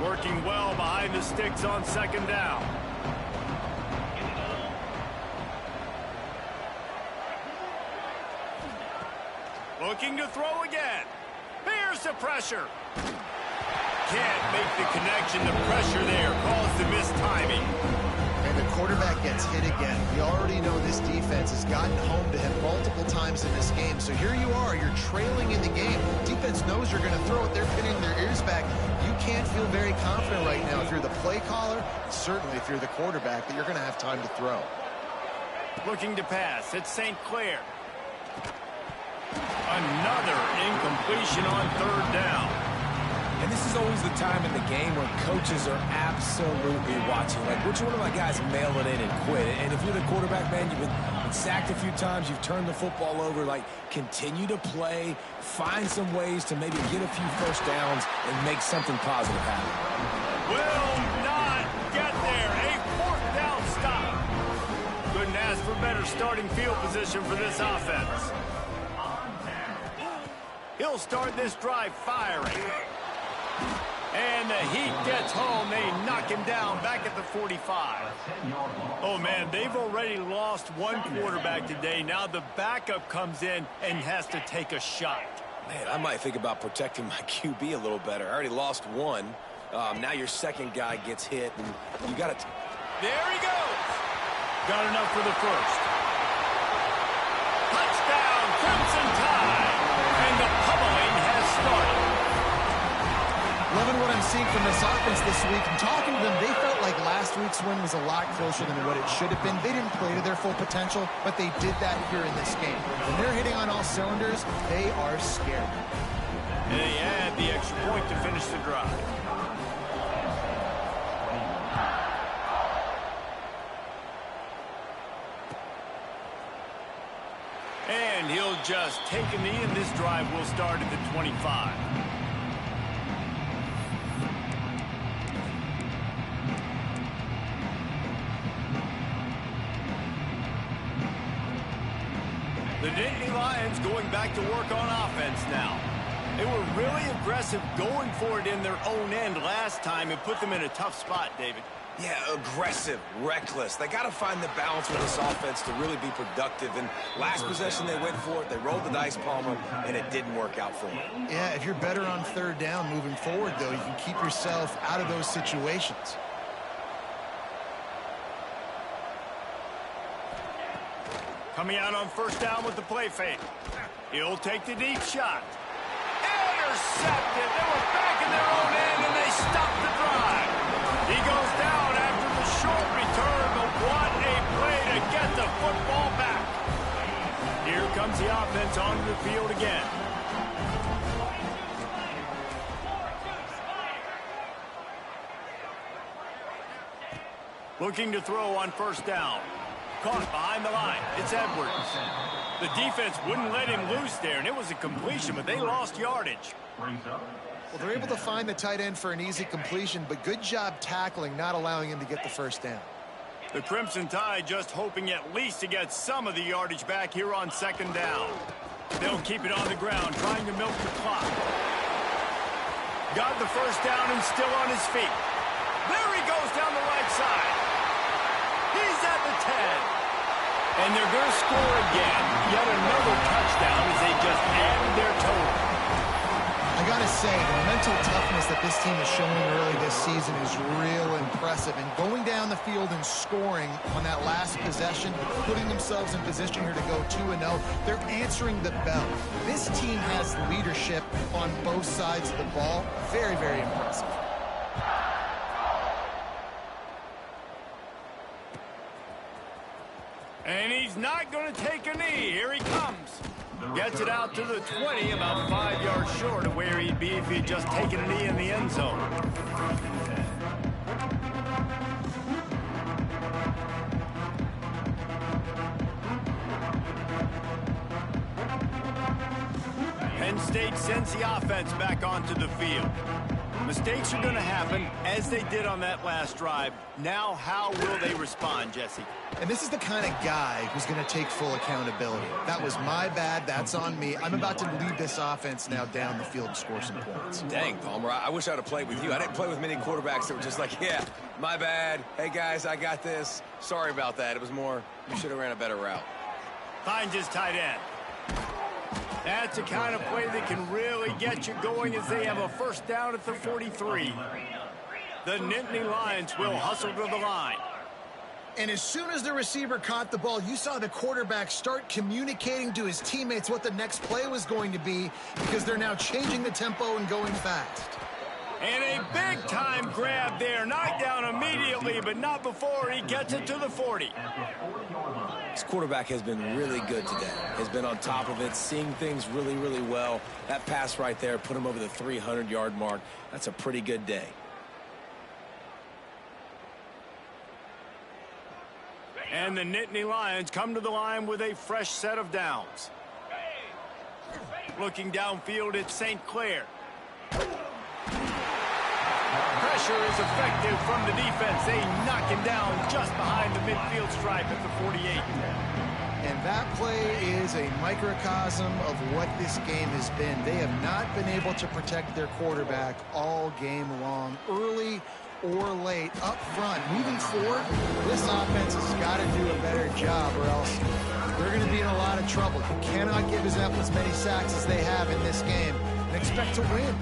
Working well behind the sticks on 2nd down. Looking to throw again. Here's the pressure. Can't make the connection. The pressure there caused the mistiming. And the quarterback gets hit again. We already know this defense has gotten home to him multiple times in this game. So here you are. You're trailing in the game. Defense knows you're going to throw it. They're pinning their ears back. You can't feel very confident right now if you're the play caller, and certainly if you're the quarterback, that you're going to have time to throw. Looking to pass. It's St. Clair. Another incompletion on 3rd down. And this is always the time in the game where coaches are absolutely watching. Like, which one of my guys mail it in and quit? And if you're the quarterback, man, you've been sacked a few times, you've turned the football over, like, continue to play, find some ways to maybe get a few first downs and make something positive happen. Will not get there. A fourth down stop. Couldn't ask for better starting field position for this offense. He'll start this drive firing. And the heat gets home. They knock him down back at the 45. Oh, man, they've already lost one quarterback today. Now the backup comes in and has to take a shot. Man, I might think about protecting my QB a little better. I already lost one. Now your second guy gets hit, and you got to... There he goes. Got enough for the first. Touchdown, Crimson Tide. And the pummeling has started. Loving what I'm seeing from this offense this week. And talking to them, they felt like last week's win was a lot closer than what it should have been. They didn't play to their full potential, but they did that here in this game. When they're hitting on all cylinders, they are scary. And they add the extra point to finish the drive. And he'll just take a knee, and this drive will start at the 25. The Nittany Lions going back to work on offense now. They were really aggressive going for it in their own end last time and put them in a tough spot, David. Yeah, aggressive, reckless. They got to find the balance with this offense to really be productive. And last possession, they went for it. They rolled the dice, Palmer, and it didn't work out for them. Yeah, if you're better on third down moving forward, though, you can keep yourself out of those situations. Coming out on first down with the play fake. He'll take the deep shot. Intercepted. They were back in their own end, and they stopped the drive. He goes down after the short return, but what a play to get the football back. Here comes the offense onto the field again. Looking to throw on first down. Caught behind the line. It's Edwards. The defense wouldn't let him loose there, and it was a completion, but they lost yardage. Well, they're able to find the tight end for an easy completion, but good job tackling, not allowing him to get the first down. The Crimson Tide just hoping at least to get some of the yardage back here on second down. They'll keep it on the ground, trying to milk the clock. Got the first down and still on his feet. There he goes down the right side. He's at the 10. And they're going to score again. Yet another touchdown as they just added their total. I got to say, the mental toughness that this team is showing early this season is real impressive. And going down the field and scoring on that last possession, putting themselves in position here to go 2-0, they're answering the bell. This team has leadership on both sides of the ball. Very, very impressive. And he's not going to take a knee. Here he comes. Gets it out to the 20, about 5 yards short of where he'd be if he'd just taken a knee in the end zone. Penn State sends the offense back onto the field. Mistakes are going to happen, as they did on that last drive. Now, how will they respond, Jesse? And this is the kind of guy who's going to take full accountability. That was my bad. That's on me. I'm about to lead this offense now down the field and score some points. Dang, Palmer, I wish I'd have played with you. I didn't play with many quarterbacks that were just like, yeah, my bad. Hey, guys, I got this. Sorry about that. It was more, you should have ran a better route. Finds his tight end. That's the kind of play that can really get you going as they have a first down at the 43. The Nittany Lions will hustle to the line. And as soon as the receiver caught the ball, you saw the quarterback start communicating to his teammates what the next play was going to be because they're now changing the tempo and going fast. And a big-time grab there. Knocked down immediately, but not before he gets it to the 40. This quarterback has been really good today. Has been on top of it, seeing things really, really well. That pass right there put him over the 300-yard mark. That's a pretty good day. And the Nittany Lions come to the line with a fresh set of downs. Looking downfield, it's St. Clair. Pressure is effective from the defense. They knock him down just behind the midfield stripe at the 48. And that play is a microcosm of what this game has been. They have not been able to protect their quarterback all game long, early or late, up front. Moving forward, this offense has got to do a better job, or else they're going to be in a lot of trouble. You cannot give up as many sacks as they have in this game and expect to win.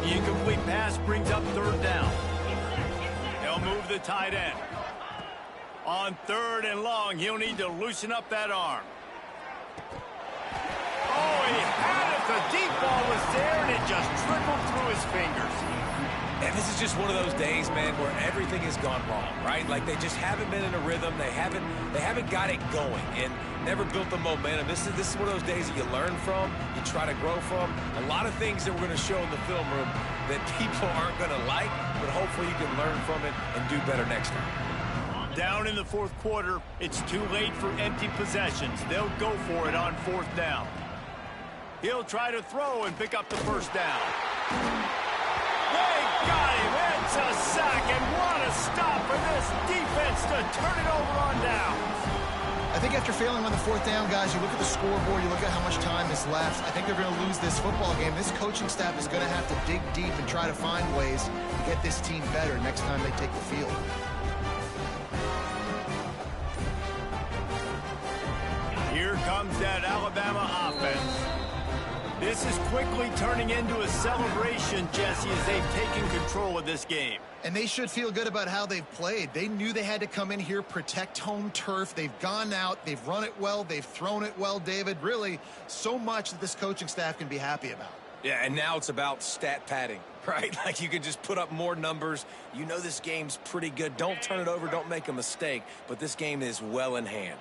The incomplete pass brings up third down. They'll move the tight end. On third and long, he'll need to loosen up that arm. Oh, he had it. The deep ball was there, and it just trickled through his fingers. And this is just one of those days, man, where everything has gone wrong, right? Like they just haven't been in a rhythm. They haven't got it going and never built the momentum. This is one of those days that you learn from, you try to grow from. A lot of things that we're going to show in the film room that people aren't going to like, but hopefully you can learn from it and do better next time. Down in the fourth quarter, it's too late for empty possessions. They'll go for it on fourth down. He'll try to throw and pick up the first down. They got him. It's a sack, and what a stop for this defense to turn it over on downs. I think after failing on the fourth down, guys, you look at the scoreboard, you look at how much time is left. I think they're going to lose this football game. This coaching staff is going to have to dig deep and try to find ways to get this team better next time they take the field. Here comes that Alabama offense. This is quickly turning into a celebration, Jesse, as they've taken control of this game. And they should feel good about how they've played. They knew they had to come in here, protect home turf. They've gone out, they've run it well, they've thrown it well, David. Really, so much that this coaching staff can be happy about. Yeah, and now it's about stat padding, right? Like you can just put up more numbers. You know this game's pretty good. Don't turn it over, don't make a mistake. But this game is well in hand.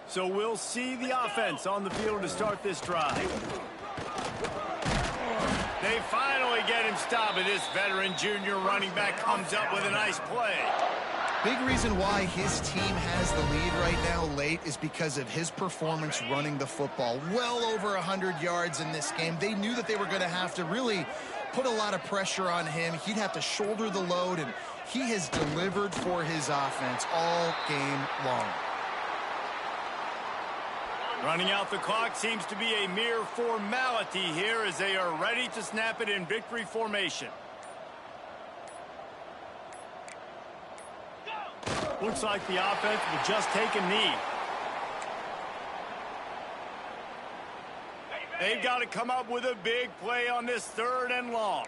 So we'll see the offense on the field to start this drive. They finally get him stopped, and this veteran junior running back comes up with a nice play. Big reason why his team has the lead right now late is because of his performance running the football. Well over 100 yards in this game. They knew that they were going to have to really put a lot of pressure on him. He'd have to shoulder the load, and he has delivered for his offense all game long. Running out the clock seems to be a mere formality here as they are ready to snap it in victory formation. Looks like the offense will just take a knee. They've got to come up with a big play on this third and long.